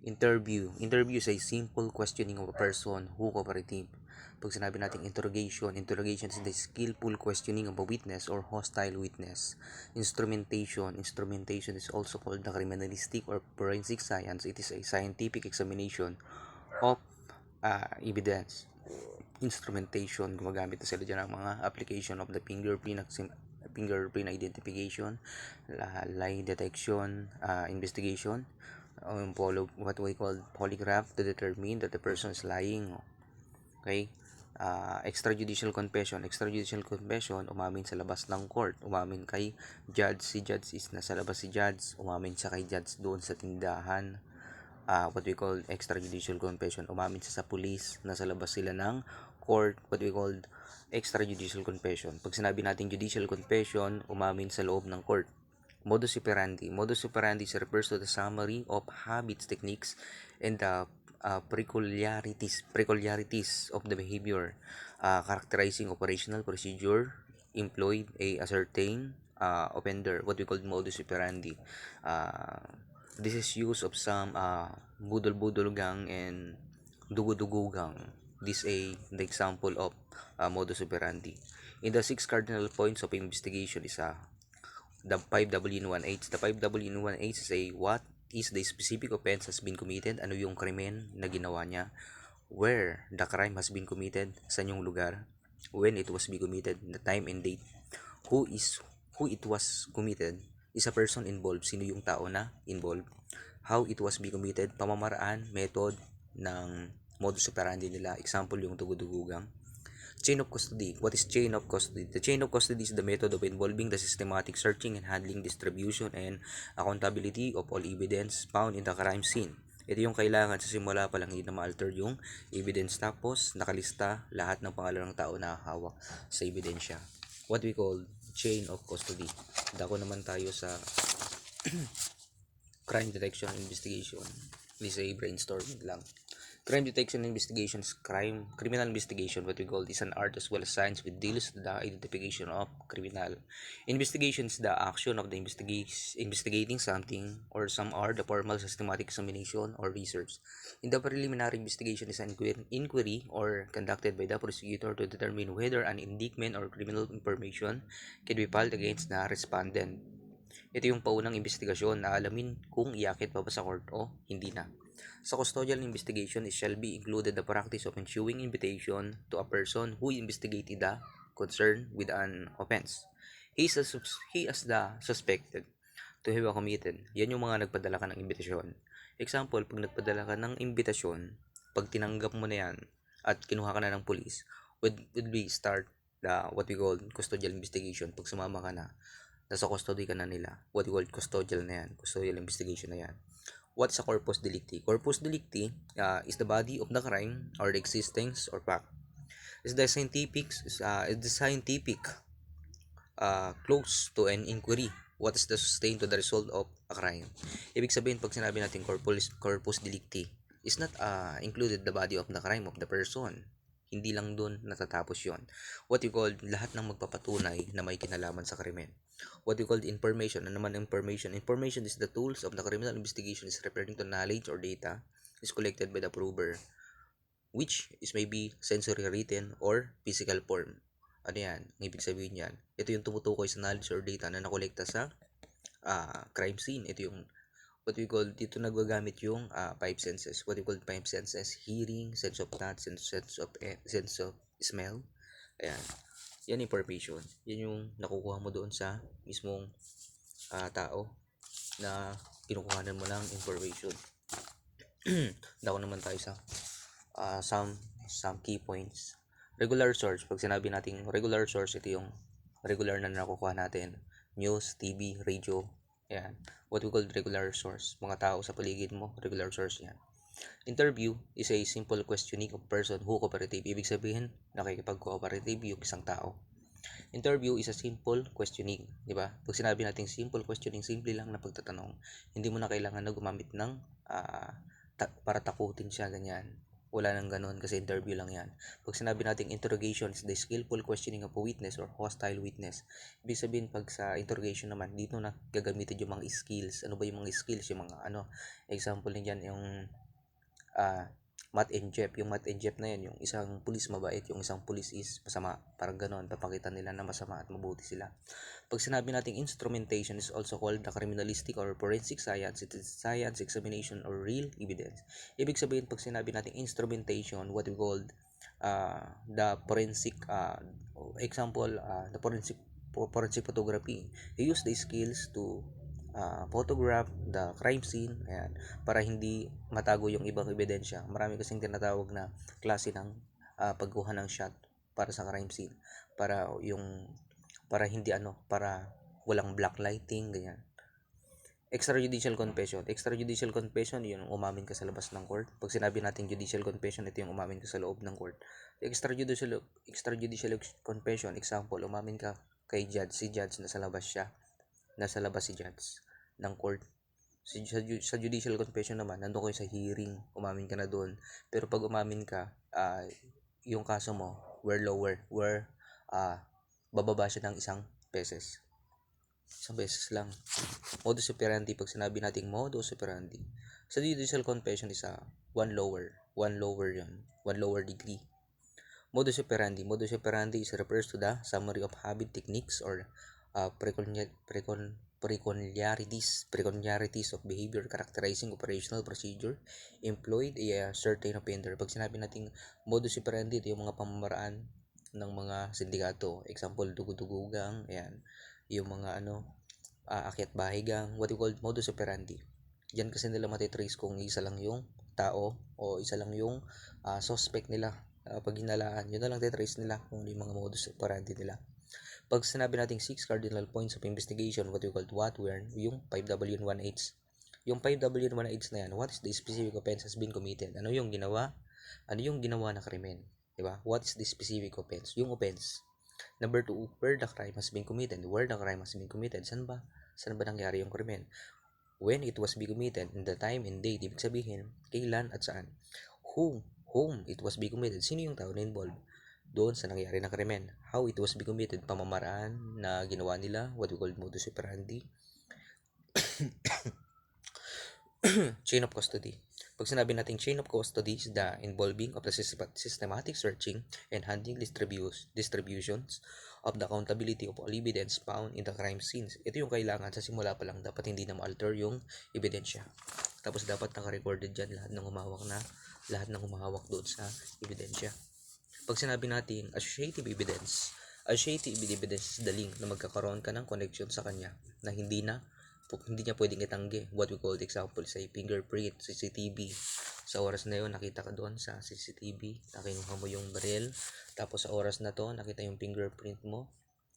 Interview. Interview is a simple questioning of a person who cooperative. Pag sinabi natin interrogation is the skillful questioning of a witness or hostile witness. Instrumentation is also called the criminalistic or forensic science. It is a scientific examination of evidence. Instrumentation, gumagamit na sila dyan ng mga application of the fingerprint identification, lie detection, investigation, what we call polygraph to determine that the person is lying. Okay? Extrajudicial confession. Umamin sa labas ng court. Umamin kay judge. Si judge is nasa labas si judge. Umamin siya kay judge doon sa tindahan. What we call extrajudicial confession. Umamin siya sa police. Nasa labas sila ng court. What we call extrajudicial confession. Pag sinabi natin judicial confession, umamin sa loob ng court. Modus operandi refers to the summary of habits, techniques, and the peculiarities of the behavior, characterizing operational procedure employed a certain offender, what we call modus operandi. This is use of some budol-budol gang and dugo-dugo gang. This is the example of modus operandi. In the 6 cardinal points of investigation is the 5W1H. The 5W1H is what is the specific offense has been committed, ano yung krimen na ginawa niya, where the crime has been committed, sa yung lugar, when it was be committed, the time and date, who it was committed, is a person involved, sino yung tao na involved, how it was be committed, pamamaraan, method ng modus operandi nila, example yung dugudugugang. Chain of custody. What is chain of custody? The chain of custody is the method of involving the systematic searching and handling, distribution, and accountability of all evidence found in the crime scene. Ito yung kailangan sa simula pa lang hindi na ma-alter yung evidence, tapos nakalista lahat ng pangalan ng tao na hawak sa ebidensya. What we call chain of custody. Dako naman tayo sa crime detection and investigation. This is a brainstorming lang. Crime detection and investigation is criminal investigation, what we call is an art as well as science which deals with the identification of criminal. Investigation is the action of the investigating something or some art, the formal systematic examination or research. In the preliminary investigation is an inquiry or conducted by the prosecutor to determine whether an indictment or criminal information can be filed against the respondent. Ito yung paunang investigasyon na alamin kung iakit pa ba sa court o hindi na. Sa custodial investigation, it shall be included the practice of issuing invitation to a person who investigated the concern with an offense. He as the suspected to have committed. Yan yung mga nagpadala ka ng imbitasyon. Example, pag nagpadala ka ng imbitasyon, pag tinanggap mo na yan at kinuha ka na ng police, would we start the what we call custodial investigation. Pag sumama ka na, nasa custody ka na nila, what we call custodial na yan, custodial investigation na yan. What's a corpus delicti? Corpus delicti is the body of the crime or the existence or fact. Is the scientific close to an inquiry. What is the sustain to the result of a crime? Ibig sabihin, pag sinabi natin corpus delicti, is not included the body of the crime of the person. Hindi lang doon natatapos yon. What you call lahat ng magpapatunay na may kinalaman sa krimen. What we call information. Ano naman information? Information is the tools of the criminal investigation is referring to knowledge or data is collected by the prover, which is maybe sensory, written, or physical form. Ano yan? Ang ibig sabihin yan. Ito yung tumutukoy sa knowledge or data na nakolekta sa crime scene. Ito yung what we call, dito nagagamit yung 5 senses. What we call 5 senses: hearing, sense of touch, sense of smell. Ayan. Yan information. Yan yung nakukuha mo doon sa mismong tao na kinukuhanan mo ng information. Dako naman tayo sa some key points. Regular source. Pag sinabi natin regular source, ito yung regular na nakukuha natin. News, TV, radio. Ayan. What we call regular source. Mga tao sa paligid mo, regular source yan. Interview is a simple questioning of person who cooperative. Ibig sabihin, nakikipag-cooperative yung isang tao. Interview is a simple questioning, di ba? Pag sinabi natin simple questioning, simple lang na pagtatanong. Hindi mo na kailangan na gumamit ng para takutin siya, ganyan. Wala nang ganon kasi interview lang yan. Pag sinabi nating interrogation is the skillful questioning of a witness or hostile witness. Ibig sabihin pag sa interrogation naman, dito na gagamitin yung mga skills. Ano ba yung mga skills? Yung mga ano, example din yan yung Matt and Jeff. Yung Matt and Jeff na yan, yung isang pulis mabait, yung isang pulis is masama. Parang ganon, papakita nila na masama at mabuti sila. Pag sinabi nating instrumentation is also called the criminalistic or forensic science. It is science, examination, or real evidence. Ibig sabihin, pag sinabi nating instrumentation, what we call the forensic, the forensic photography. They use the skills to photograph the crime scene, ayan, para hindi matago yung ibang ebidensya. Marami kasing tinatawag na klase ng pagkuha ng shot para sa crime scene, para hindi para walang black lighting, ganyan. Extrajudicial confession, yun umamin ka sa labas ng court. Pag sinabi natin judicial confession, ito yung umamin ka sa loob ng court. Extrajudicial confession, example, umamin ka kay judge, si judge nasa labas si judge ng court. Sa judicial confession naman, nandun kayo sa hearing, umamin ka na doon. Pero pag umamin ka, yung kaso mo, bababa siya ng isang beses lang. Modus operandi, pag sinabi nating modus operandi, sa judicial confession is one lower degree. Modus operandi is refers to the summary of habit, techniques, or peculiarities of behavior characterizing operational procedure employed a certain offender. Pag sinabi nating modus operandi, ito yung mga pamamaraan ng mga sindikato. Example, dugudugugang, ayan, yung mga akyat bahigang, what you call modus operandi. Diyan kasi nila matitrace kung isa lang yung tao o isa lang yung suspect nila. Pag hinalaan, yun na lang titrace nila kung ano yung mga modus operandi nila. Pag sinabi nating 6 cardinal points of investigation, what we call yung 5W1H. Yung 5W1H na yan, what is the specific offense has been committed? Ano yung ginawa na krimen? Diba? What is the specific offense? Yung offense. Number 2, where the crime has been committed. Saan ba nangyari yung krimen? When it was be committed, in the time and date. Ibig sabihin, kailan at saan. Whom it was be committed. Sino yung tao na involved doon sa nangyari na krimen? How it was be committed. Pamamaraan na ginawa nila, what we call modus operandi. Chain of custody. Pag sinabi natin chain of custody is the involving of the systematic searching and handling distributions of the accountability of all evidence found in the crime scenes. Ito yung kailangan sa simula pa lang, dapat hindi na ma-alter yung ebidensya. Tapos dapat naka-recorded dyan lahat ng humahawak doon sa ebidensya. Pag sinabi natin associative evidence is the link na magkakaroon ka ng connection sa kanya na hindi niya pwedeng itanggi. What we call example, say fingerprint, CCTV. Sa oras na yun, nakita ka doon sa CCTV, nakinuha mo yung baril, tapos sa oras na to, nakita yung fingerprint mo,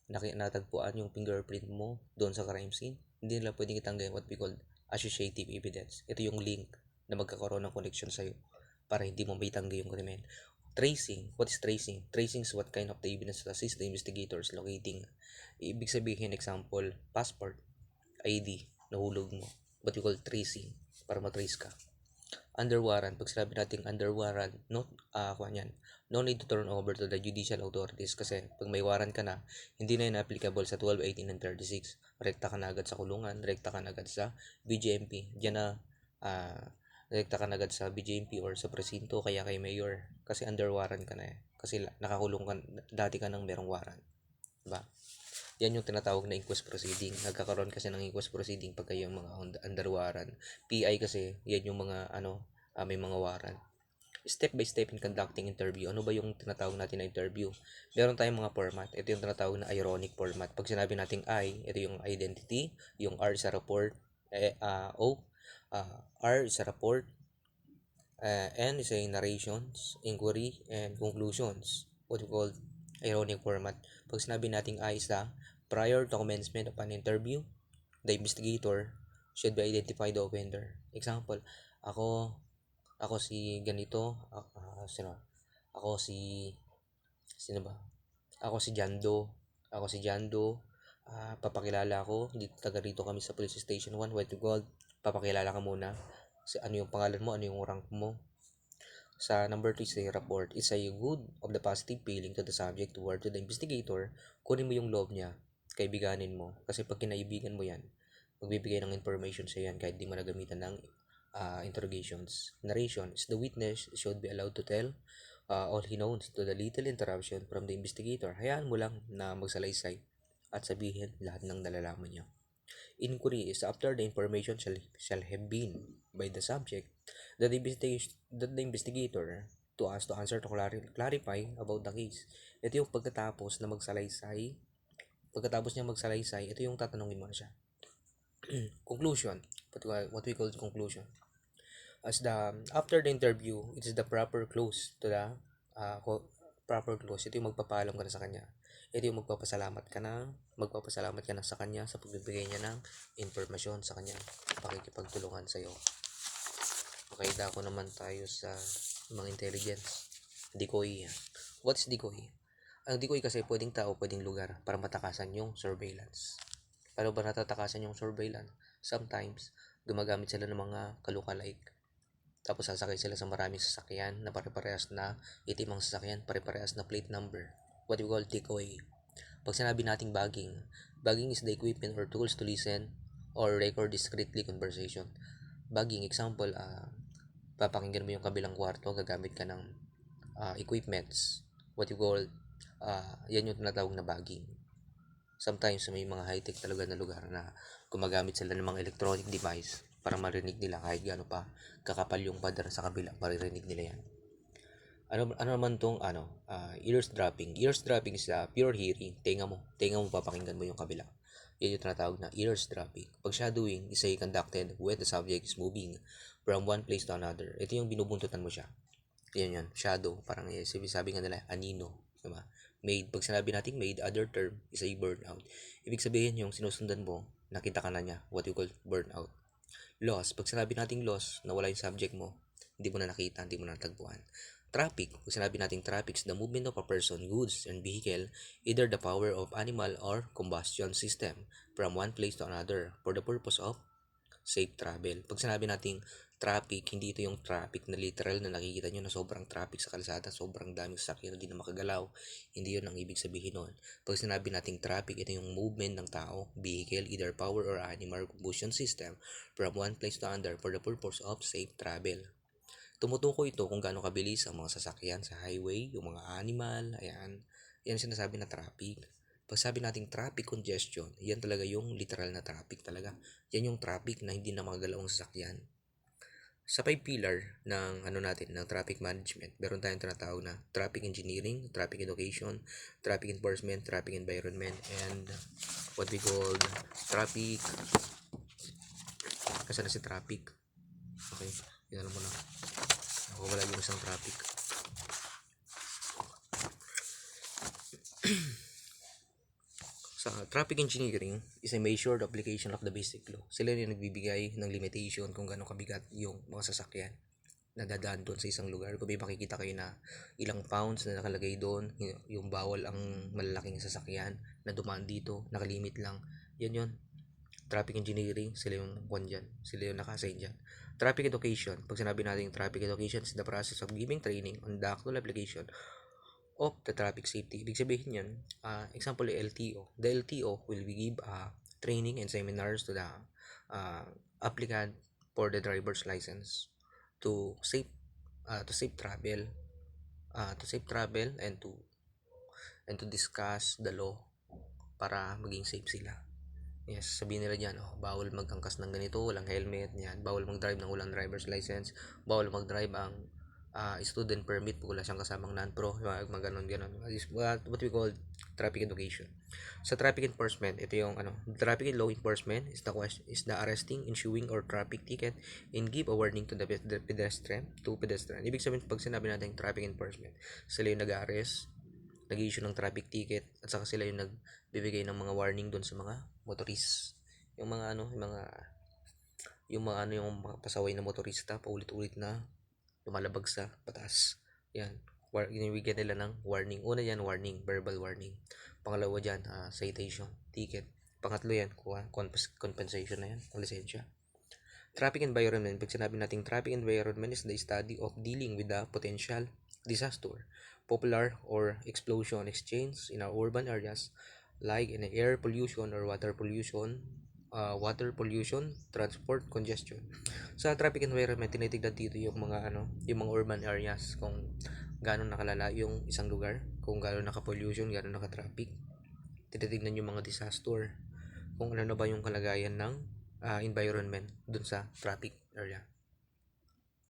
natagpuan yung fingerprint mo doon sa crime scene. Hindi nila pwedeng itanggi what we call associative evidence. Ito yung link na magkakaroon ng connection sa'yo para hindi mo maitanggi yung krimen. Tracing. What is tracing? Tracing is what kind of the evidence to assist the investigators locating. Ibig sabihin, example, passport, ID, nahulog mo. What you call tracing, para matrace ka. Under warrant. Pag sinabi natin under warrant, no need to turn over to the judicial authorities kasi pag may warrant ka na, hindi na yun applicable sa 12, 18, and 36. Rekta ka na agad sa kulungan, rekta ka na agad sa BJMP. Diyan na rekta ka na agad sa BJMP or sa presinto, kaya kay mayor. Kasi under warrant ka na kasi nakakulong ka, dati ka nang merong warrant. Diba? Yan yung tinatawag na inquest proceeding. Nagkakaroon kasi ng inquest proceeding pag kayo mga under warrant. PI kasi, yan yung mga may mga warrant. Step by step in conducting interview. Ano ba yung tinatawag natin na interview? Meron tayong mga format. Ito yung tinatawag na ironic format. Pag sinabi nating I, ito yung identity. Yung R sa report. R is a report. N is a narrations, inquiry, and conclusions. What we call ironic format. Pag sinabi nating I is prior to commencement of an interview, the investigator should be identify the offender. Example, ako si ganito, sino ba? Ako si Jando, papakilala ako, taga rito kami sa police station 1, what to call, papakilala ka muna, ano yung pangalan mo, ano yung rank mo, Sa number 3 sa report, it's a good of the positive feeling to the subject toward to the investigator. Kunin mo yung loob niya, kaibiganin mo. Kasi pag kinaibigan mo yan, magbibigay ng information sa yan kahit di mo nagamitan ng interrogations. Narration is the witness should be allowed to tell all he knows to the little interruption from the investigator. Hayaan mo lang na magsalaysay at sabihin lahat ng nalalaman niya. Inquiry is after the information shall have been by the subject that the investigator to ask to answer to clarify about the case. Ito yung pagkatapos na magsalaysay. Pagkatapos niya magsalaysay, ito yung tatanungin mo na siya. Conclusion. What we call conclusion. As the after the interview, it is the proper close to the proper close. Ito yung magpapaalam ka na sa kanya. Ito yung magpapasalamat ka na sa kanya sa pagbibigay niya ng impormasyon sa kanya, pakikipagtulungan sa iyo. Okay, dako naman tayo sa mga intelligence. Decoy. What's decoy? Ang decoy kasi pwedeng tao, pwedeng lugar para matakasan yung surveillance. Paano ba natatakasan yung surveillance? Sometimes, gumagamit sila ng mga kalukalike. Tapos sasakay sila sa maraming sasakyan na pare-parehas na itim ang sasakyan, pare-parehas na plate number. What we call decoy. Pag sinabi nating bagging is the equipment or tools to listen or record discreetly conversation. Bagging, example, papakinggan mo yung kabilang kwarto, gagamit ka ng equipments. What you call, yan yung tinatawag na bagging. Sometimes may mga high-tech talaga na lugar na gumagamit sila ng mga electronic device para marinig nila kahit gaano pa kakapal yung pader sa kabila, maririnig nila yan. Ano naman tong eavesdropping? Eavesdropping is pure hearing. Tenga mo papakinggan mo yung kabila. Yan yung tinatawag na eavesdropping. Pag shadowing is conducted when the subject is moving from one place to another. Ito yung binubuntutan mo siya. Yan, shadow. Parang sabi nga nila, anino. Diba? Made. Pag sinabi natin made, other term is a burnout. Ibig sabihin yung sinusundan mo, nakita ka na niya, what you call burnout. Loss. Pag sinabi nating loss, nawala yung subject mo, hindi mo na nakita, hindi mo na natagpuan. Traffic. Pag sinabi nating traffic is the movement of a person, goods, and vehicle, either the power of animal or combustion system from one place to another for the purpose of safe travel. Pag sinabi nating traffic, hindi ito yung traffic na literal na nakikita nyo na sobrang traffic sa kalsada, sobrang daming sasakyan na hindi na makagalaw. Hindi yun ang ibig sabihin nun. Pag sinabi nating traffic, ito yung movement ng tao, vehicle, either power or animal combustion system from one place to another for the purpose of safe travel. Tumutukoy ito kung gaano kabilis ang mga sasakyan sa highway, yung mga animal, ayan. Yan sinasabi na traffic. Pag sabi nating traffic congestion, yan talaga yung literal na traffic talaga. Yan yung traffic na hindi na makagalaw ang sasakyan. Sa 5 pillar ng ng traffic management, meron tayong tinatawag na traffic engineering, traffic education, traffic enforcement, traffic environment, and what we call traffic. Kasi na si traffic. Okay, yan alam mo na. Wala yung isang traffic. Sa traffic engineering is a measured application of the basic law. Sila yung nagbibigay ng limitation kung gaano kabigat yung mga sasakyan na dadaan doon sa isang lugar. Kung may makikita kayo na ilang pounds na nakalagay doon, yung bawal ang malalaking sasakyan na dumaan dito, nakalimit lang. Yan yun. Traffic engineering, sila yung dyan. Sila yung naka-assign dyan. Traffic education. Pag sinabi natin traffic education is the process of giving training on the actual application of the traffic safety. Ibig sabihin yan, example, LTO. The LTO will give training and seminars to the applicant for the driver's license to safe travel, and to discuss the law para maging safe sila. Yes, sabihin nila dyan, bawal magangkas ng ganito, walang helmet, yan, bawal mag-drive ng walang driver's license, bawal mag-drive ang student permit pag wala siyang kasamang non-pro, mga ganon. What we call traffic education. Sa traffic enforcement, ito yung traffic and law enforcement is the arresting, issuing or traffic ticket and give a warning to the pedestrian. Ibig sabihin, pag sinabi natin traffic enforcement, sila yung nag-arrest, nag-issue ng traffic ticket, at saka sila yung nagbibigay ng mga warning doon sa mga motorist. Yung mga yung mga pasaway na motorista paulit-ulit na lumalabag sa batas. Yan. Ginibigyan nila ng warning. Una yan, warning, verbal warning. Pangalawa dyan, citation, ticket. Pangatlo yan, compensation na yan, ang lisensya. Traffic environment, pag sinabi nating traffic environment is the study of dealing with the potential disaster, popular or explosion exchange in our urban areas like in air pollution or water pollution, transport congestion. Sa traffic environment, tinitignan dito yung yung mga urban areas kung gaano nakalala yung isang lugar, kung gaano naka-pollution, gaano naka-traffic. Tinitignan yung mga disaster, kung ano na ba yung kalagayan ng environment dun sa traffic area.